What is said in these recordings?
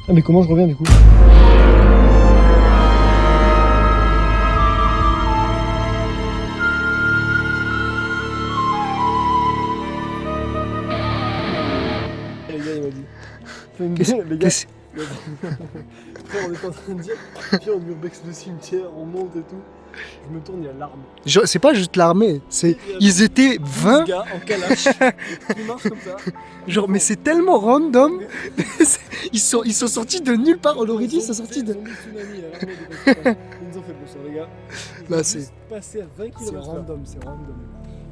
Ah mais comment je reviens du coup? Les gars, il m'a dit. Fais une gueule, les gars. Frère, on est en train de dire, viens, on urbex le cimetière, on monte et tout. Je me tourne, il y a l'armée. C'est pas juste l'armée, c'est ils étaient 20 gars en calache. Ils marchent comme ça. genre mais c'est tellement random. ils sont sortis de nulle part, on aurait dit ils sont sortis de Ils ont mis tsunami, l'armée des Pakistan. Ils nous ont fait le bonsoir, les gars. Là, Ils c'est- ont juste passé à 20 c'est km/h. random, c'est random.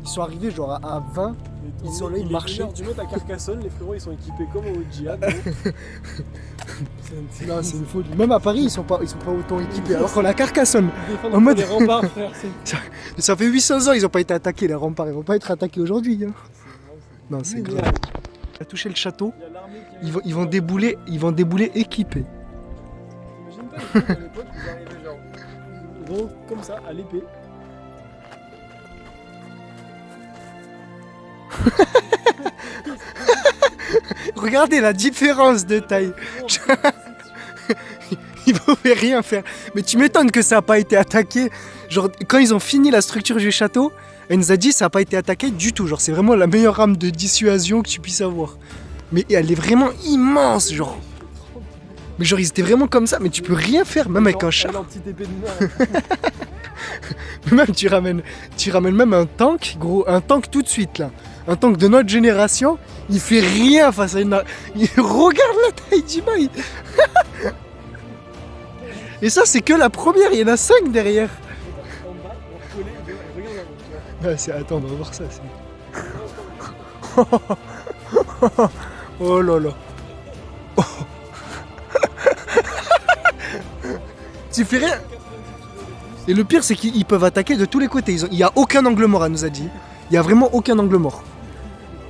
Ils sont arrivés genre à 20. Ils sont là, ils marchaient. Du mètre à Carcassonne, les frérots ils sont équipés comme au djihad. Non, c'est une folie. Même à Paris, ils sont pas autant équipés alors qu'on a Carcassone. Ils défendent En mode- les remparts, frère. Ça fait 800 ans, ils ont pas été attaqués les remparts, ils vont pas être attaqués aujourd'hui. Hein. Non, c'est grave. Il a touché le château, Il y a l'armée qui ils vont débouler équipés. T'imagines pas les trucs à l'époque, ils arrivaient genre. Ils vont comme ça, à l'épée. Regardez la différence de taille. Ils pouvaient rien faire. Mais tu m'étonnes que ça n'a pas été attaqué. Genre, quand ils ont fini la structure du château, elle nous a dit que ça n'a pas été attaqué du tout. Genre, c'est vraiment la meilleure arme de dissuasion que tu puisses avoir. Mais elle est vraiment immense, genre. Mais genre, ils étaient vraiment comme ça. Mais tu peux rien faire, même avec un char. La petite épée de mer. Même tu ramènes même un tank, gros, un tank tout de suite là. Un tank de notre génération, il fait rien face à une. Regarde la taille du bail. Et ça, c'est que la première, il y en a 5 derrière. En bas, on recollait, regarde là-bas, tu vois. Ouais, attends, on va voir ça. Oh là là. Oh. Tu fais rien. Et le pire, c'est qu'ils peuvent attaquer de tous les côtés. Il n'y a aucun angle mort, elle nous a dit. Il n'y a vraiment aucun angle mort.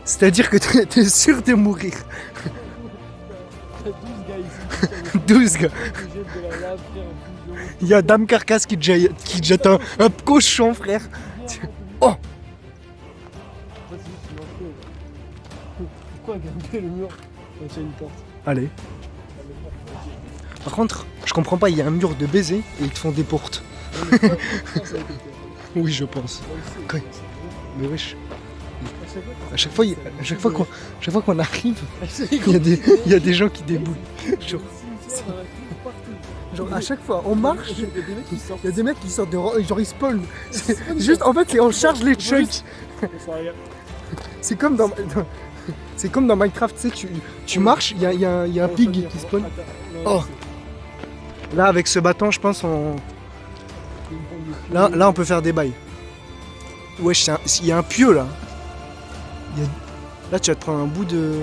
C'est-à-dire que t'es sûr de mourir. T'as 12 gars ici. 12 gars. Qui jettent de la lave, frère, en plus de ouf. Il y a Dame Carcasse qui te jette un cochon, frère. Oh. Vas-y, tu m'en fais. Pourquoi grimper le mur quand il y a une porte? Allez. Par contre, je comprends pas, il y a un mur de baiser et ils te font des portes. Oui, je pense. Quand- Mais wesh. À chaque fois qu'on arrive, il y a des gens qui déboulent. Genre à chaque fois, on marche, il y a des mecs qui sortent de genre ils spawnent. Juste en fait, on charge les chunks. C'est comme dans Minecraft, tu sais, tu marches, il y a un pig qui spawn. Oh. Là, avec ce bâton, je pense, Là, on peut faire des bails. Wesh, il y a un pieu là. Là, tu vas te prendre un bout de.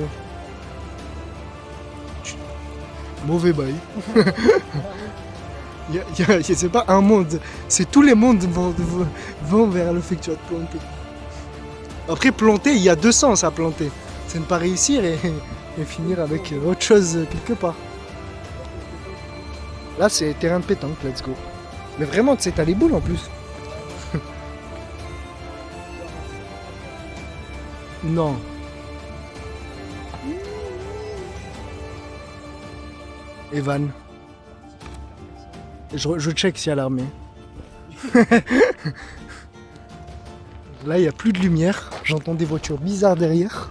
Mauvais bail. C'est pas un monde, c'est tous les mondes vont vers le fait que tu vas te planter. Après, planter, il y a deux sens à planter. C'est ne pas réussir et finir avec autre chose quelque part. Là, c'est terrain de pétanque, let's go. Mais vraiment, tu sais, t'as les boules en plus. Non. Evan. Je check s'il y a l'armée. Là, il n'y a plus de lumière. J'entends des voitures bizarres derrière.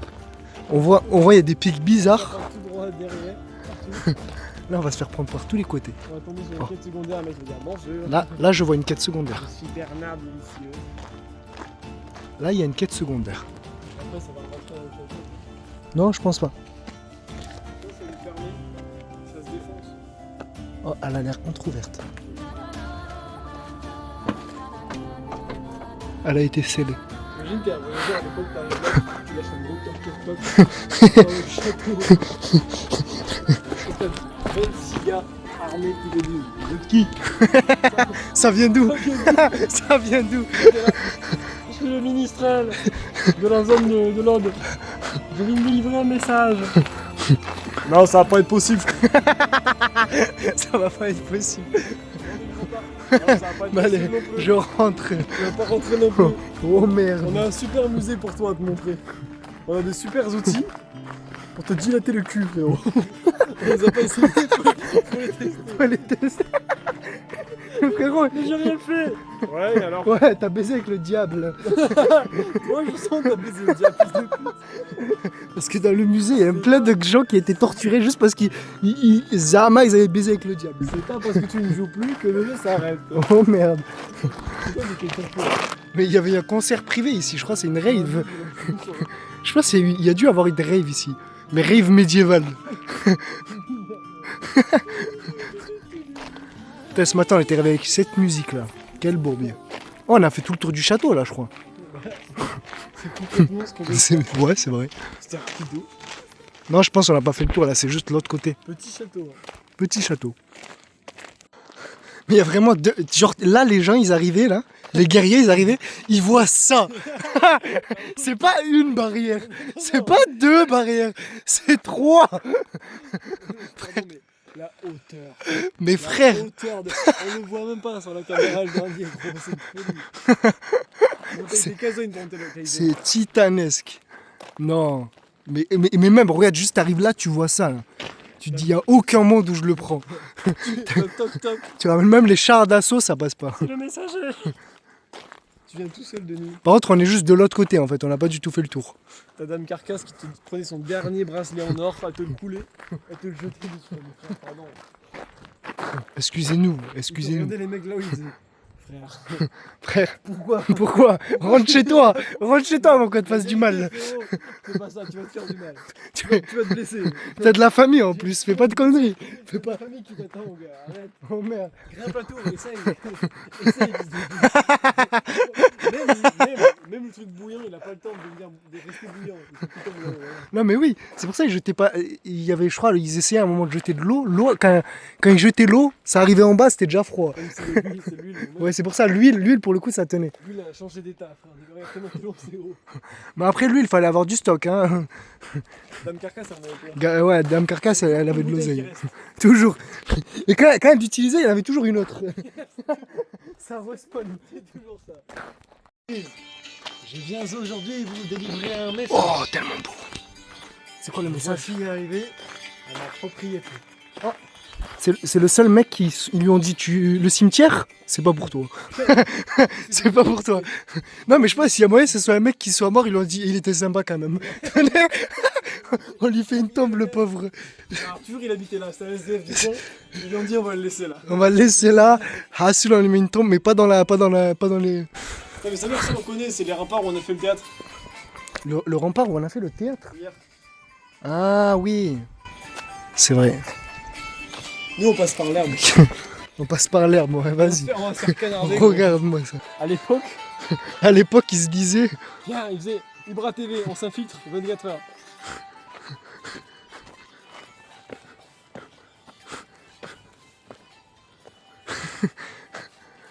On voit, il y a des pics bizarres. Tout droit derrière. Là, on va se faire prendre par tous les côtés. On va tomber sur une quête secondaire, mec, je vais dire bonjour. Là, je vois une quête secondaire. Je suis Bernard délicieux. Là, il y a une quête secondaire. Après, ça va rentrer dans le château. Non, je pense pas. Ça, c'est fermé. Ça se défonce. Oh, elle a l'air entrouverte. Elle a été scellée. Imagine qu'à voyager à l'époque, t'arrives là, tu lâches un gros top dans le château. Et t'as 26 gars armés qui te disent vous êtes qui? Ça vient d'où? Ça vient d'où? Je suis le ministrel de la zone de l'Aude. Je viens de livrer un message. Non, ça va pas être possible. Ça va pas être possible. Non, ça va pas être Bah, allez, possible non plus. je rentre. On va pas rentrer non plus. Oh merde. On a un super musée pour toi à te montrer. On a des super outils pour te dilater le cul, frérot. On les a pas essayés, faut les tester. Faut les tester. Frérot, Mais j'ai rien fait. Ouais, alors. ouais, t'as baisé avec le diable. Moi, je sens que t'as baisé le diable, fils de pute. Parce que dans le musée, il y a plein de gens qui étaient torturés juste parce Zama, ils avaient baisé avec le diable. C'est pas parce que tu ne joues plus que le jeu s'arrête. Oh merde. C'est quoi, mais quelqu'un fait Mais il y avait un concert privé ici, je crois que c'est une rave. Je pense qu'il y a dû avoir une rave ici. Mais rave médiévale. Putain, ce matin, on était réveillé avec cette musique là. Quel bourbier. Oh, on a fait tout le tour du château là, je crois. C'est complètement ce qu'on veut. Ouais, c'est vrai. C'était rapido. Non, je pense qu'on n'a pas fait le tour là, c'est juste l'autre côté. Petit château. Ouais. Petit château. Mais il y a vraiment deux. Genre là, les gens ils arrivaient là. Les guerriers ils arrivaient, ils voient ça. C'est pas une barrière. C'est pas deux barrières. C'est trois. Pardon, mais la hauteur. Mes La frères. hauteur de... On le voit même pas sur la caméra le dernier, gros. C'est une folie. C'est- C'est quasi une bonne localisation. C'est titanesque. Non. Mais même, regarde, juste t'arrives là, tu vois ça. Là. Tu te dis, il n'y a aucun monde où je le prends. Toc toc toc. Tu vois, même les chars d'assaut, ça passe pas. C'est le messager. Tu viens tout seul, Denis. Par contre, on est juste de l'autre côté en fait, on n'a pas du tout fait le tour. Ta dame Carcasse qui te prenait son dernier bracelet en or, à te le couler, à te le jeter dessus. Mais frère, pardon. Excusez-nous, excusez-nous. Regardez les mecs là où ils disaient. Frère, Frère, pourquoi pourquoi rentre chez toi avant qu'on te fasse du mal. Frérot, fais pas ça, tu vas te faire du mal. Tu Tu vas te blesser. T'as de la famille en plus, fais pas de conneries. Fais pas la famille qui t'attend, mon gars. Arrête. Oh merde. Grimpe à tour, essaye. Essaye. Même le truc bouillant, il a pas le temps de rester bouillant. Il faut tout le temps bouillant, voilà. Non mais oui, c'est pour ça que j'étais pas. Il y avait, je crois, ils essayaient à un moment de jeter de l'eau. L'eau, quand ils jetaient l'eau, ça arrivait en bas, c'était déjà froid. Comme c'est l'huile. Ouais, c'est pour ça, l'huile pour le coup ça tenait. L'huile a changé d'état, frère. Regarde tellement que l'eau, c'est gros. Mais après l'huile, il fallait avoir du stock. Hein. Dame Carcasse, elle en avait plein. Ouais, Dame Carcasse, elle avait de Une bouteille l'oseille. qui reste. Toujours. Et quand elle l'utilisait, il y en avait toujours une autre. Ça respawn, c'est toujours ça. Je viens aujourd'hui vous délivrer un message. Oh, tellement beau. C'est quoi le Voici arrivé à ma propriété. C'est le seul mec qui ils lui ont dit le cimetière, c'est pas pour toi. C'est pas pour toi. Non mais je sais pas s'il y a moyen que ce soit un mec qui soit mort, ils lui ont dit il était sympa quand même. On lui fait une tombe le pauvre. Arthur il habitait là, c'était un SDF du fond. Ils lui ont dit on va le laisser là. On va le laisser là. Hassul on lui met une tombe mais pas dans les. Non mais ça merci on connaît, c'est les remparts où on a fait le théâtre Le rempart où on a fait le théâtre. hier. Ah oui. C'est vrai. Nous on passe par l'herbe. On passe par l'herbe, ouais, vas-y. On va se faire canarder. gros. Regarde-moi ça. À l'époque, À l'époque, ils se disaient. viens, il faisait Ibra TV, on s'infiltre 24 heures.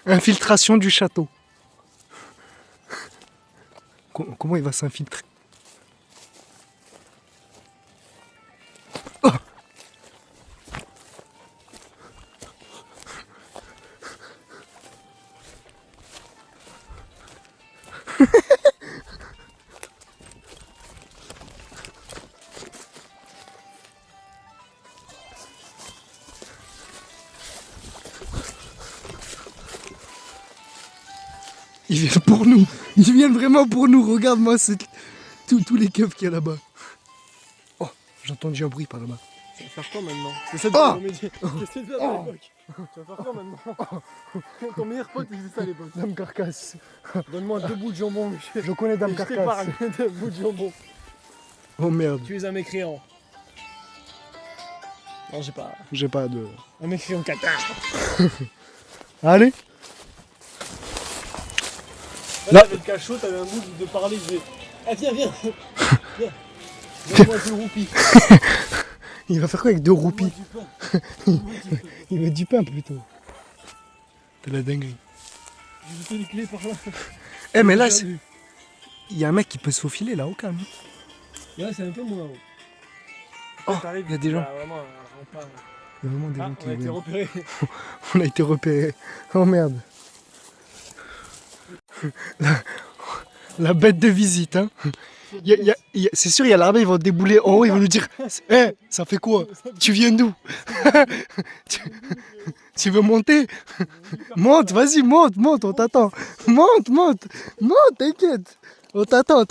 Infiltration du château. Comment il va s'infiltrer? Oh. Ils viennent pour nous. Ils viennent vraiment pour nous. Regarde-moi tous les keufs qu'il y a là-bas. Oh, j'ai entendu un bruit par là-bas. Tu vas faire quoi maintenant? C'est ça Oh le métier. Qu'est-ce que tu fais à l'époque? Tu vas faire quoi maintenant? Ton meilleur pote il faisait ça à l'époque. Dame Carcasse. Donne-moi 2 bouts de jambon. Je connais Dame Je Carcasse. t'épargne 2 bouts de jambon. Oh merde. Tu es un mécréant. Non j'ai pas. J'ai pas de... Un mécréant caca. Allez. Là, t'avais le cachot, t'avais un mood de parler, je disais ah viens, viens, viens, donne-moi 2 roupies. Il va faire quoi avec 2 roupies? Donne-moi du pain. Il veut du pain plutôt. C'est la dinguerie. Je vais jeter les clés par là. Eh mais là, il y a un mec qui peut se faufiler là au calme. Là, c'est un peu moins haut. Oh, T'arrives, il y a des gens. bah, vraiment un rempart. Il y a vraiment des Ah, gens qui on a été viennent. repérés. On a été repérés. Oh merde. La bête de visite, hein. C'est sûr, il y a l'armée, ils vont débouler en haut, ils vont nous dire hé, ça fait quoi? Tu viens d'où? Tu veux monter? Monte, vas-y, monte, on t'attend. Monte, t'inquiète. On t'attend, on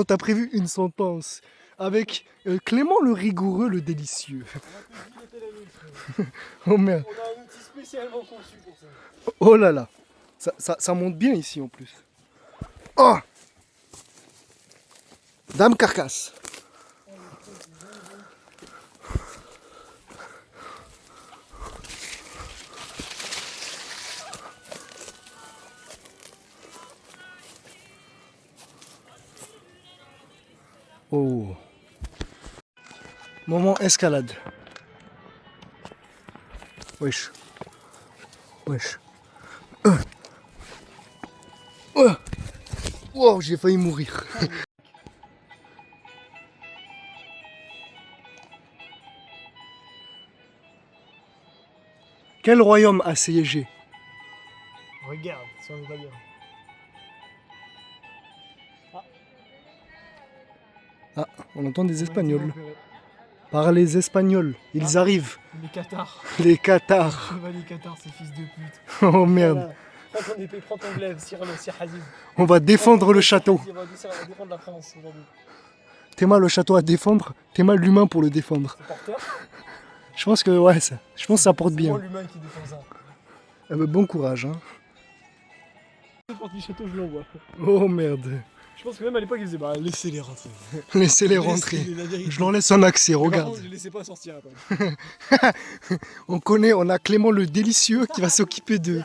t'a prévu une sentence. Avec Clément le rigoureux, le délicieux. Oh merde. On a un outil spécialement conçu pour ça. Oh là là. Ça monte bien ici en plus. Oh! Dame carcasse. Oh. Moment escalade. Wesh. Wow, j'ai failli mourir. Quel royaume a siégé? Regarde, si on est pas bien. Ah, on entend des Espagnols. Par les Espagnols, ils arrivent. Les Qatars. Les Qatars. Les Qatars, ces fils de pute. Oh merde. Voilà. Prends ton épée, prends ton glaive, Sir Aziz. On va défendre le château. On va défendre la France aujourd'hui. T'es mal le château à défendre, t'es mal l'humain pour le défendre. C'est porteur. Je pense que ouais, ça porte C'est moi bien. l'humain qui défend ça. Ah bah, bon courage, hein. La porte du château, je l'envoie. Oh merde. Je pense que même à l'époque, ils disaient bah laissez-les rentrer. Laissez-les rentrer. Je leur laisse un accès, Par regarde. contre, je les laissais pas sortir après. On a Clément le délicieux qui va s'occuper de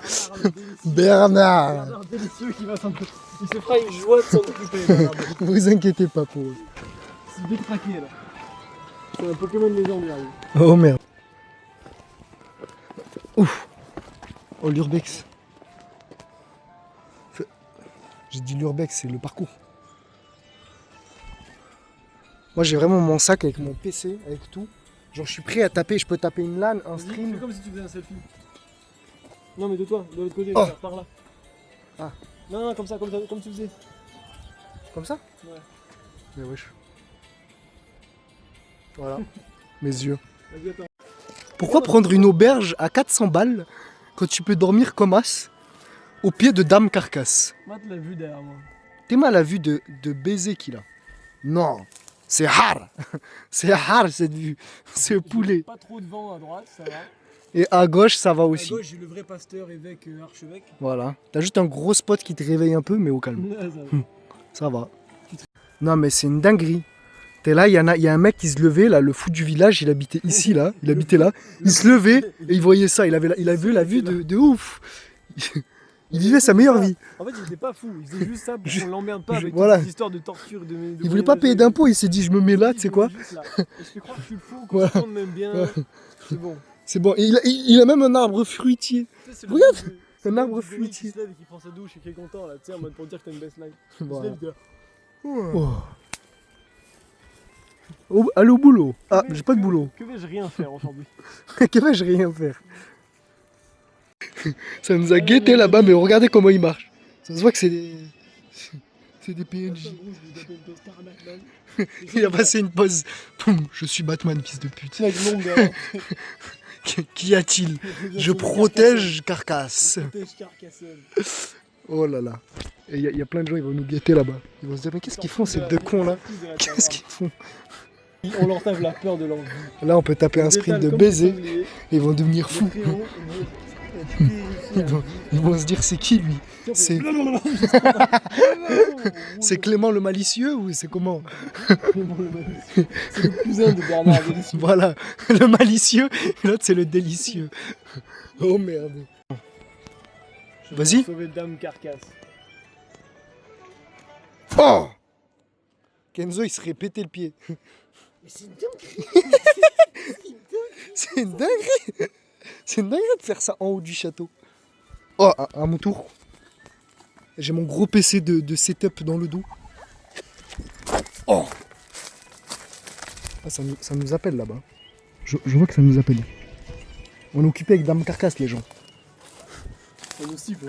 Bernard Bernard. délicieux qui va s'en occuper. Il se fera une joie de s'en occuper. Bernard. Vous inquiétez pas pour eux. C'est détraqué là. C'est un Pokémon de légende, là. Oh merde. Ouf. Oh l'urbex. J'ai dit l'urbex, c'est le parcours. Moi j'ai vraiment mon sac avec mon PC, avec tout. Genre je suis prêt à taper, je peux taper une LAN, un Fais stream. comme si tu faisais un selfie. Non mais de toi, de l'autre côté, Oh. par là. Ah. Non, comme ça, comme tu faisais. Comme ça? Ouais. Mais wesh. Voilà. Mes yeux. Vas-y, attends. Pourquoi prendre une auberge à 400 balles quand tu peux dormir comme as au pied de Dame Carcasse? Matt l'a vu derrière moi. T'es mal à la vue de baiser qu'il a. Non, c'est rare. C'est rare cette vue. Ce poulet. Pas trop de vent à droite, ça va. Et à gauche, ça va À aussi. gauche, j'ai le vrai pasteur, évêque, archevêque. Voilà. T'as juste un gros spot qui te réveille un peu, mais au calme. Ouais, ça va. Ça va. Non, mais c'est une dinguerie. T'es là, il y a un mec qui se levait, là, le fou du village, il habitait ici, là. Il habitait là. Il se levait et il voyait ça. Il avait la vue de ouf. Il vivait sa meilleure vie. En fait, il était pas fou, il faisait juste ça pour qu'on l'emmerde pas avec voilà. toutes ces histoires de torture. Il voulait pas payer d'impôts, il s'est dit je me mets là, tu sais quoi. Et je fais croire que je suis le fou, qu'on Voilà. se m'aime bien. Ouais. C'est bon. C'est bon. Et il a même un arbre fruitier. Tu sais, c'est Regarde, truc un c'est arbre le gorille fruitier. qui se lève et qui prend sa douche et qui est content là, tu sais, en mode pour dire que t'as une best life. Il se Voilà. lève, il dit, Oh. Oh, allez au boulot. Ah, j'ai pas de boulot. Que vais-je rien faire aujourd'hui? Que vais-je rien faire? Ça nous a guetté là-bas, mais regardez comment il marche. Ça se voit que c'est des... C'est des PNJ. Il a passé une pause. Poum, je suis Batman, fils de pute. Avec longue, hein. Qu'y a-t-il? Je protège Carcasse. Je protège Carcassonne. Oh là là. Et il y a plein de gens, ils vont nous guetter là-bas. Ils vont se dire, mais qu'est-ce qu'ils font ces deux cons là? Qu'est-ce qu'ils font? On leur tape la peur de leur vie. Là, on peut taper un sprint de baiser. Ils vont devenir fous. Ils vont se dire, c'est qui lui? C'est c'est Clément le malicieux ou c'est comment? C'est le cousin de Bernard Délicieux. Voilà, le malicieux, et l'autre c'est le délicieux. Oh merde. Je Vas-y. vais sauver Dame Carcasse. Oh! Kenzo il serait pété le pied. Mais c'est une dinguerie. C'est une dinguerie. C'est une dinguerie de faire ça en haut du château. Oh, à mon tour. J'ai mon gros PC de setup dans le dos. Oh! Ah, ça nous appelle là-bas. Je vois que ça nous appelle. On est occupé avec Dame Carcasse, les gens. On nous siffle.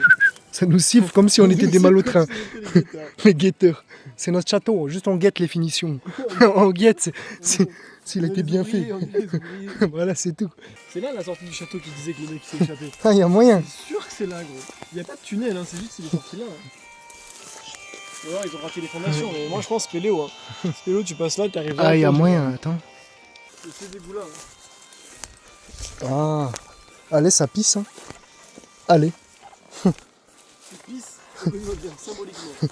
Ça nous siffle comme si on était des malotrins. Comme si on était des guetteurs. Les guetteurs. C'est notre château, juste on guette les finitions. On guette s'il a été bien fait. On est des ouvriers. Voilà, c'est tout. C'est là la sortie du château qui disait que le mec s'est échappé. Ah, il y a moyen. C'est sûr que c'est là, gros. Il n'y a pas de tunnel, hein, c'est juste qu'il est sorti là. Ou alors ils ont raté les fondations, mais moi je pense Spéléo. Hein. Spéléo, tu passes là, t'arrives là. Ah, il y a moyen, attends. C'est des goûts là. Hein. Ah. Allez, ça pisse. Hein. Allez. Tu pisses, on peut le dire symboliquement. Tu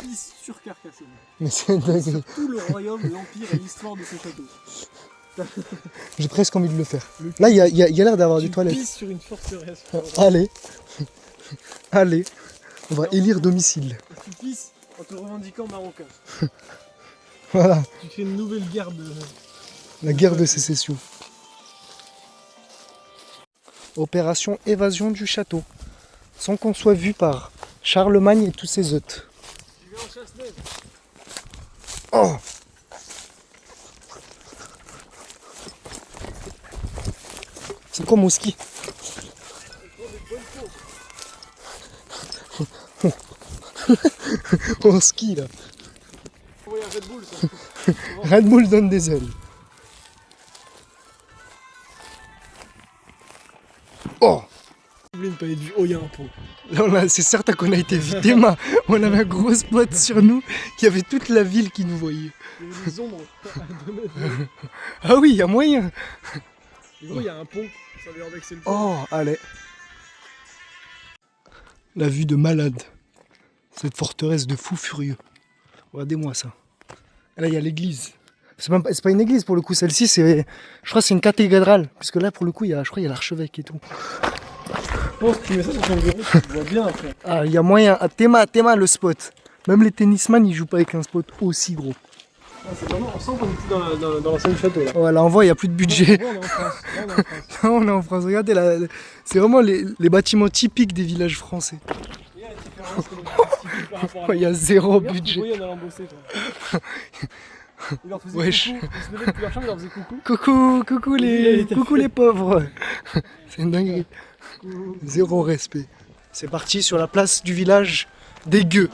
pisses sur Carcassonne. Mais c'est dingue. Tout le royaume, l'empire et l'histoire de ce château. J'ai presque envie de le faire. Là, il y a l'air d'avoir des Tu toilettes. pisses sur une forteresse. Allez. Allez. On va élire domicile. Tu pisses en te revendiquant marocain. Voilà. Tu fais une nouvelle guerre de... La guerre de sécession. Opération évasion du château. Sans qu'on soit vu par Charlemagne et tous ses hôtes. Tu viens en chasse-neige. Oh! C'est comme au ski. On skie là. Envoyer un Red Bull, ça. Red Bull donne des ailes. Oh! Vous voulez me parler du... Oh, il y a un pont. Là, c'est certain qu'on a été vite Emma. On avait un gros spot sur nous. Il y avait toute la ville qui nous voyait. Il y a des ombres à 2 mètres. Ah oui, il y a moyen. Et gros, il y a un pont. Ça veut dire que c'est le pont. Oh, allez. La vue de malade. Cette forteresse de fous furieux. Regardez-moi ça. Et là, il y a l'église. C'est pas une église pour le coup. Celle-ci, je crois que c'est une cathédrale. Puisque là, pour le coup, je crois qu'il y a l'archevêque et tout. Je pense que tu mets ça sur ton bureau, tu vois bien après. Ah, il y a moyen. Ah, Théma le spot. Même les tennisman, ils jouent pas avec un spot aussi gros. Ah, c'est vraiment, on sent qu'on est plus dans l'ancien château là. Voilà, on voit, il n'y a plus de budget. Là, on est en France. Là, on est en France. On est en France. Regardez, là, c'est vraiment les bâtiments typiques des villages français. Il y a la différence que l'on par rapport à Il y a zéro Regarde, tu budget. voyais, on allait en bosser, toi. Il leur faisait Wesh. coucou. Ils se levaient depuis leur chambre, ils leur faisaient coucou. Coucou les pauvres. C'est une dinguerie. Zéro respect. C'est parti sur la place du village des gueux.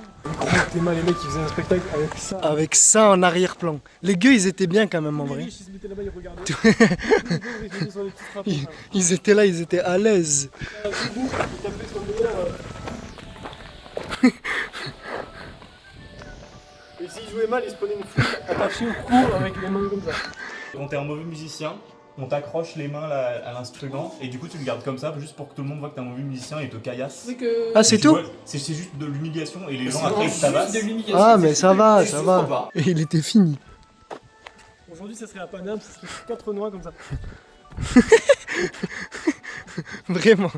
T'es mal, les mecs qui faisaient un spectacle avec ça. Avec ça en arrière-plan. Les gueux, ils étaient bien quand même en Les vrai. riches, ils se mettaient là-bas, ils regardaient. Tous les pauvres, ils étaient sur les petits strapots. Ils étaient là, ils étaient à l'aise. Ils tapaient sur le délire. Et s'ils jouaient mal, ils se prenaient une flûte attachée au cou avec les mains comme ça. Quand t'es un mauvais musicien, on t'accroche les mains là, à l'instrument et du coup tu le gardes comme ça juste pour que tout le monde voit que t'es un mauvais musicien et te caillasse. Ah, c'est Tu tout vois, c'est juste de l'humiliation et les gens après ils te tabassent. Ah, mais ça va, ça va. Et il était fini. Aujourd'hui, ça serait à Paname, ça serait 4 noix comme ça. Vraiment.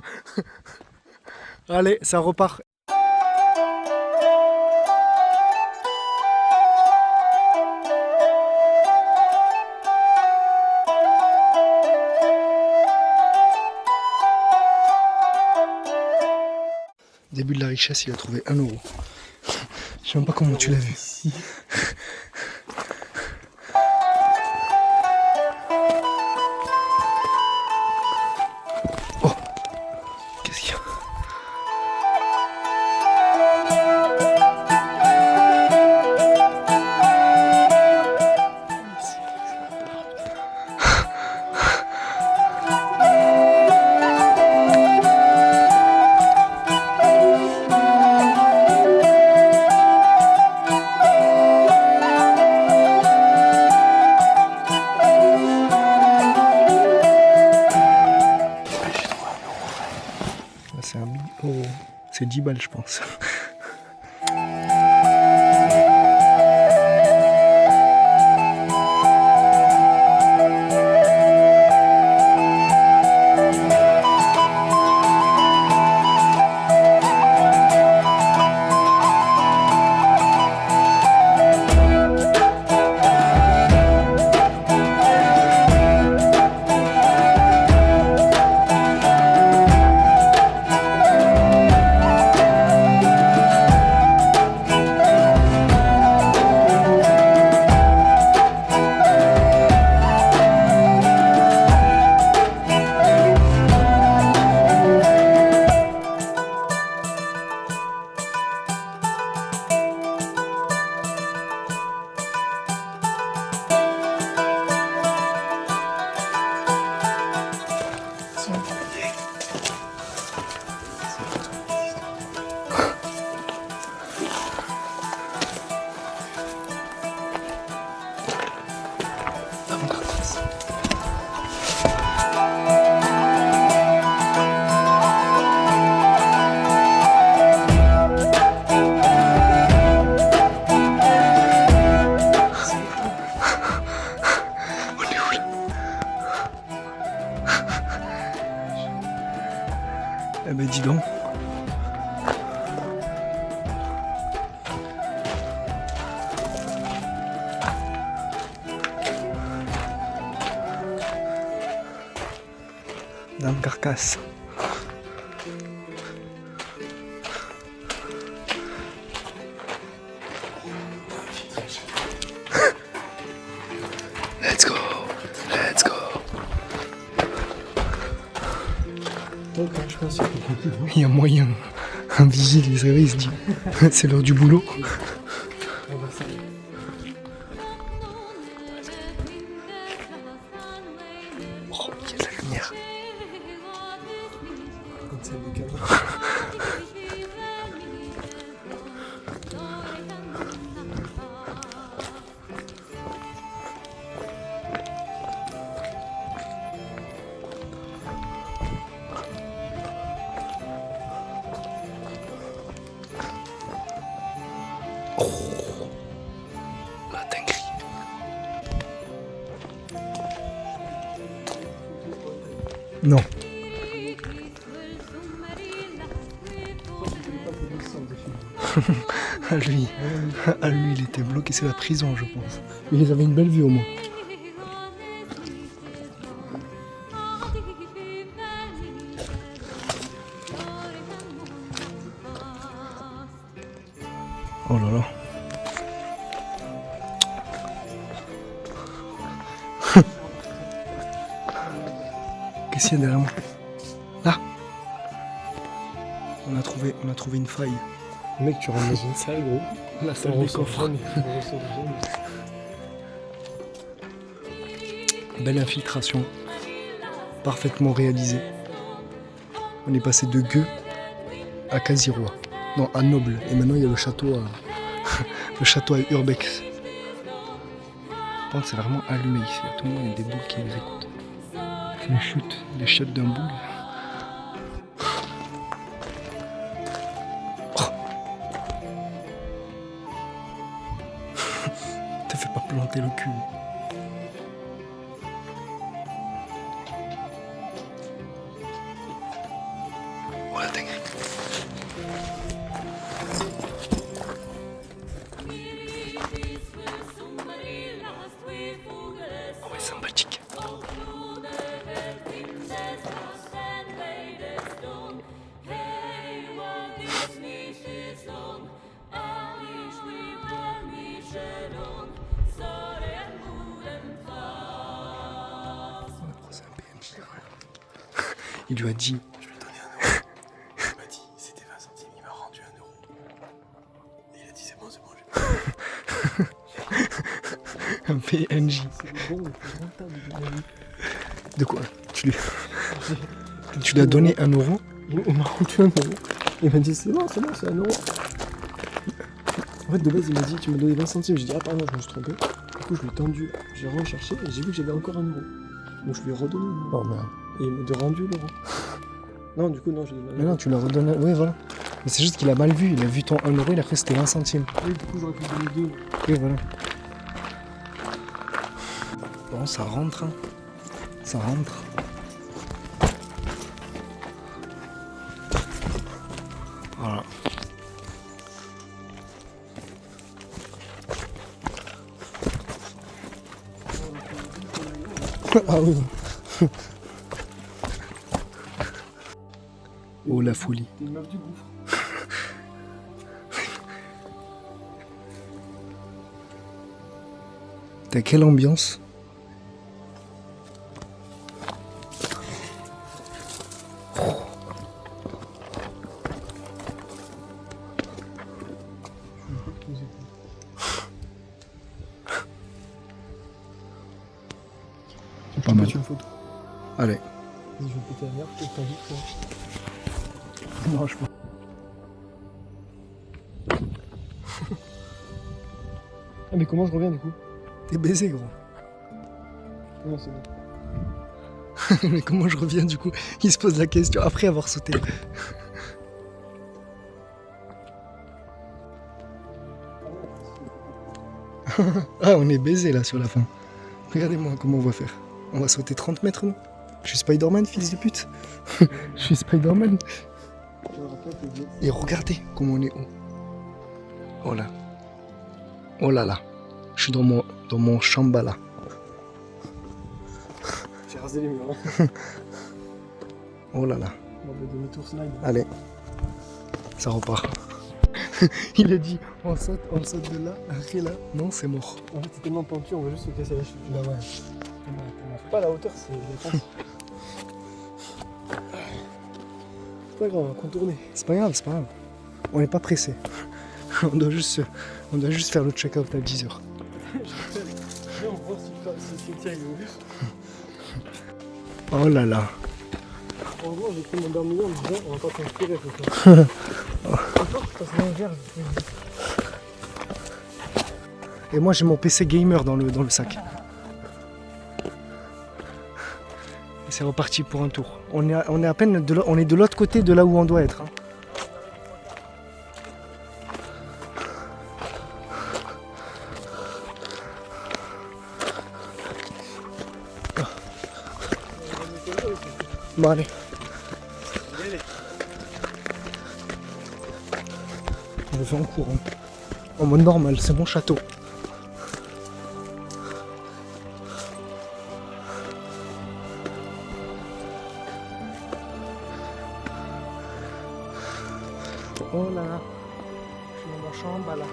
Allez, ça repart. Début de la richesse, il a trouvé 1 euro. Je sais même pas comment tu l'as vu. Oh, qu'est-ce qu'il y a? C'est 1 euro. C'est 10 balles, je pense. Eh ben dis donc. Dans le carcasse. Let's go. Let's go. Donc, je pense qu'il Il y a moyen. Un vigile, il se réveille, il se dit c'est l'heure du boulot. on va ça. Oh, il y a de la lumière. Comme ça, les gars. La dinguerie. Non. À lui, il était bloqué, c'est la prison, je pense. Mais ils avaient une belle vue au moins. Oh là là. Qu'est-ce qu'il y a derrière moi? Là. On a trouvé une faille. Mec, tu rentres dans une salle, gros. La On salle des ressort coffres. jamais. On ressort jamais. Belle infiltration. Parfaitement réalisée. On est passé de Gueux à Casirois. Non, à Noble. Et maintenant il y a le château à le château à Urbex. Par contre, c'est vraiment allumé ici. À tout le monde, il y a des boules qui nous écoutent. Les chutes d'un boule. Oh. Te fais pas planter le cul. Oh la dinguerie. Oh ouais, sympathique. C'est un PNJ. Il lui a dit. Je lui ai donné 1 euro. Il m'a dit, c'était 20 centimes, il m'a rendu 1 euro. Et il a dit, c'est bon, j'ai. Un PNJ. C'est le bon le plus rentable de ma vie. De quoi? Tu lui as donné 1 euro? Il m'a rendu 1 euro. Il m'a dit, c'est bon, c'est 1 euro. En fait, de base, il m'a dit, tu m'as donné 20 centimes. J'ai dit, ah, pardon, je me suis trompé. Du coup, je l'ai tendu, j'ai recherché et j'ai vu que j'avais encore 1 euro. Donc, je lui ai redonné 1 euro. Oh merde. Et il m'a rendu l'euro. Non, du coup, non, je lui ai donné 1 Mais euro. non, tu l'as redonné. Oui, voilà. Mais c'est juste qu'il a mal vu. Il a vu ton 1 euro, il a cru que c'était 20 centimes. Oui, du coup, j'aurais pu lui donner 2. Oui, voilà. Bon, ça rentre. Hein. Ça rentre. Voilà. Ah oui. Oh la folie. T'es une meuf du gouffre. T'as quelle ambiance? C'est pas mal. une photo. Allez. Vas-y, je vais péter la merde, je t'en dis, toi. Non, je peux. Ah, mais comment je reviens du coup? T'es baisé, gros. Non, c'est bon. Mais comment je reviens du coup? Il se pose la question après avoir sauté. Ah, on est baisé là sur la fin. Regardez-moi comment on va faire. On va sauter 30 mètres, nous. Je suis Spider-Man, fils de pute. Je suis Spider-Man. Et regardez comment on est haut. Oh là. Oh là là. Je suis dans mon Shambhala. J'ai rasé les murs. Hein. Oh là là. On va demi-tour slide. Allez. Ça repart. Il a dit on saute de là, après là. Non, c'est mort. En fait, c'est tellement pentu, on va juste se casser la cheville. Bah ouais. C'est pas la hauteur, c'est la pense. C'est pas grave, on va contourner. C'est pas grave, c'est pas grave. On n'est pas pressé. On doit juste faire le check-out à 10h. Viens, on va voir si Cynthia il est ouvert. Oh là là. En gros, j'ai pris mon dernier en me disant on va pas transpirer ce soir. Parce que l'envers, Et moi j'ai mon PC gamer dans le sac. Et c'est reparti pour un tour. On est à peine on est de l'autre côté de là où on doit être. Hein. Bon allez. Je le fais en courant. En mode normal, c'est mon château. Oh là là, je suis dans mon chambre là.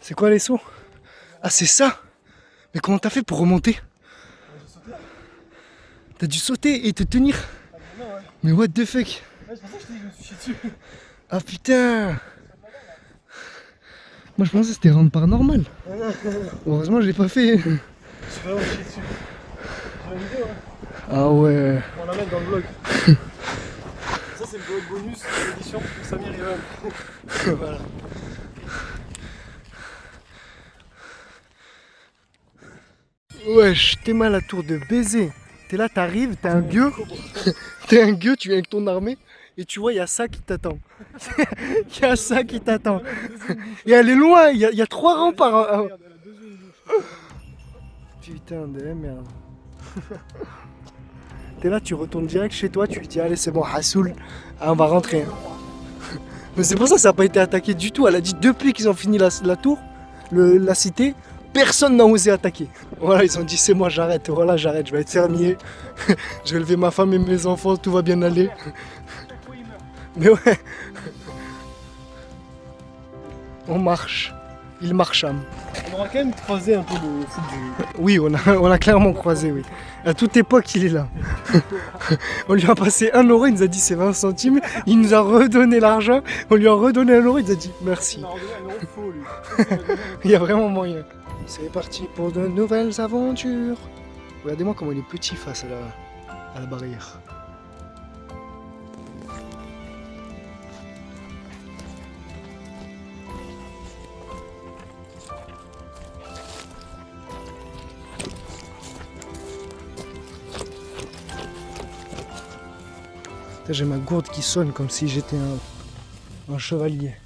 C'est quoi les sauts? Ah c'est ça? Mais comment t'as fait pour remonter? T'as dû sauter et te tenir? Mais what the fuck? c'est pour ça que je te dis que je me suis chié dessus. Ah putain! Moi je pensais que c'était rendre par normal. Heureusement je l'ai pas fait. Je suis vraiment chié dessus. J'ai la vidéo, hein. Ah ouais. On va la mettre dans le vlog. Ça, c'est le vlog bonus de l'édition pour Samir et Evan. Voilà. Wesh, t'es mal à tour de baiser. T'es là, t'arrives, t'es un gueux. T'es un gueux, tu viens avec ton armée. Et tu vois, il y a ça qui t'attend. Il y a ça qui t'attend. Et elle est loin, il y a 3 remparts. Putain de merde. T'es là, tu retournes direct chez toi, tu lui dis allez c'est bon, Hassoul, on va rentrer. Mais c'est pour ça que ça n'a pas été attaqué du tout. Elle a dit depuis qu'ils ont fini la tour, la cité, personne n'a osé attaquer. Voilà, ils ont dit c'est moi j'arrête, voilà j'arrête, je vais être fermier, je vais élever ma femme et mes enfants, tout va bien aller. Mais ouais. On marche. Il marche. On aura quand même croisé un peu le foot du... Oui, on a clairement croisé, oui. À toute époque, il est là. On lui a passé 1 euro, il nous a dit c'est 20 centimes. Il nous a redonné l'argent. On lui a redonné 1 euro, il nous a dit merci. On a redonné un euro faux, lui. Il y a vraiment moyen. C'est parti pour de nouvelles aventures. Regardez-moi comment il est petit face à la barrière. J'ai ma gourde qui sonne comme si j'étais un chevalier.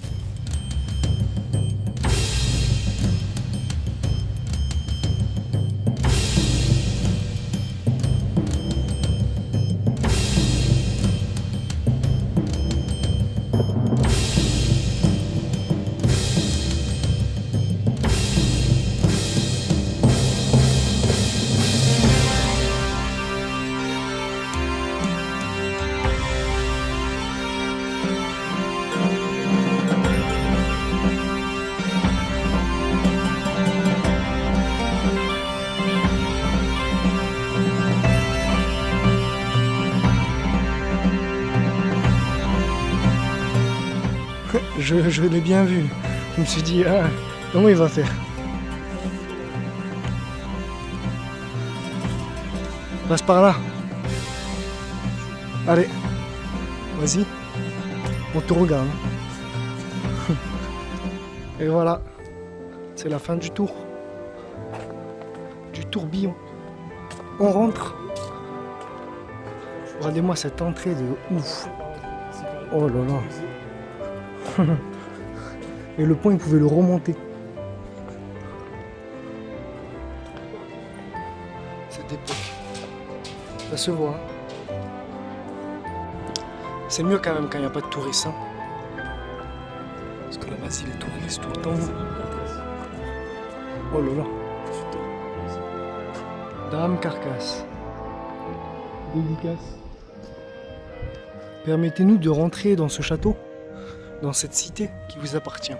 Je l'ai bien vu. Je me suis dit, ah, comment il va faire? Passe par là. Allez, vas-y. On te regarde. Et voilà, c'est la fin du tour. Du tourbillon. On rentre. Regardez-moi cette entrée de ouf. Oh là là. Et le pont, il pouvait le remonter. Cette époque. Ça se voit. C'est mieux quand même quand il n'y a pas de touristes. Hein. Parce que là, vas-y, les touristes tout le temps. Oh là là. Dame Carcasse. Dédicace. Permettez-nous de rentrer dans ce château, dans cette cité qui vous appartient.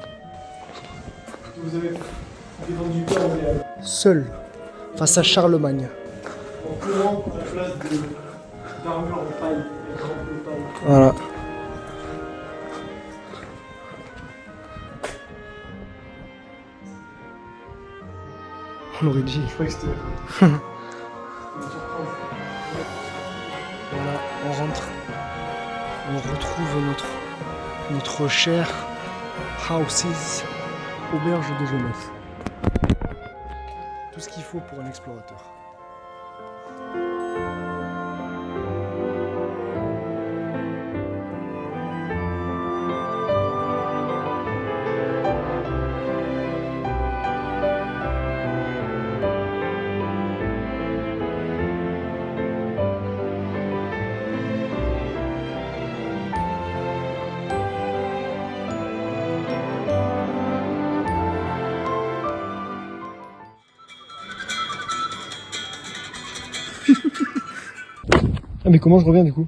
Vous avez défendu quoi Seul, face à Charlemagne. en courant à la place d'armure en paille, avec rampe de paille. Voilà. On aurait dit. Je crois que c'était. Voilà, on rentre. On retrouve notre cher Houses, auberge de jeunesse. Tout ce qu'il faut pour un explorateur. Ah mais comment je reviens du coup?